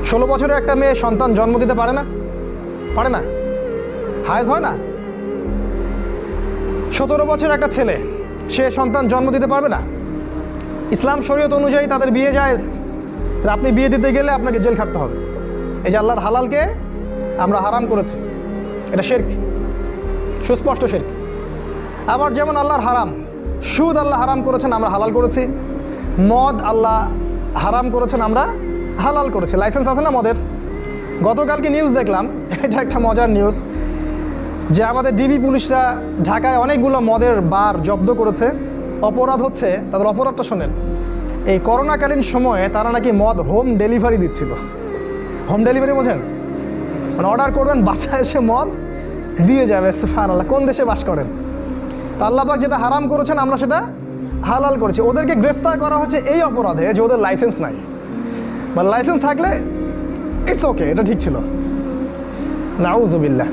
16 বছরের একটা মেয়ে সন্তান জন্ম দিতে পারে না? পারে না? হায়েজ হয় না? 17 বছরের একটা ছেলে, সে সন্তান জন্ম দিতে পারবে না? ইসলাম শরীয়ত অনুযায়ী তাদের বিয়ে জায়েজ। আপনি বিয়ে দিতে গেলে আপনাকে জেল খাটতে হবে। এই যে আল্লাহর হালালকে আমরা হারাম করেছি, এটা শিরক, সুস্পষ্ট শিরক। আবার যেমন আল্লাহর হারাম, সুদ আল্লাহ হারাম করেছেন, আমরা হালাল করেছি। মদ আল্লাহ হারাম করেছেন, আমরা হালাল করেছি। লাইসেন্স আছে না মদের? গতকালকে নিউজ দেখলাম, এটা একটা মজার নিউজ, যে আমাদের ডিবি পুলিশরা ঢাকায় অনেকগুলো মদের বার জব্দ করেছে। অপরাধ হচ্ছে, তাদের অপরাধটা শোনেন, এই করোনাকালীন সময়ে তারা নাকি মদ হোম ডেলিভারি দিচ্ছিল। হোম ডেলিভারি বোঝেন? মানে অর্ডার করবেন, বাসায় এসে মদ দিয়ে যাবে। সুবহানাল্লাহ, কোন দেশে বাস করেন? তা আল্লাহ পাক যেটা হারাম করেছেন আমরা সেটা হালাল করেছি। ওদেরকে গ্রেফতার করা হচ্ছে এই অপরাধে যে ওদের লাইসেন্স নাই, বা লাইসেন্স থাকলে ইটস ওকে, এটা ঠিক ছিল। নাউজুবিল্লাহ।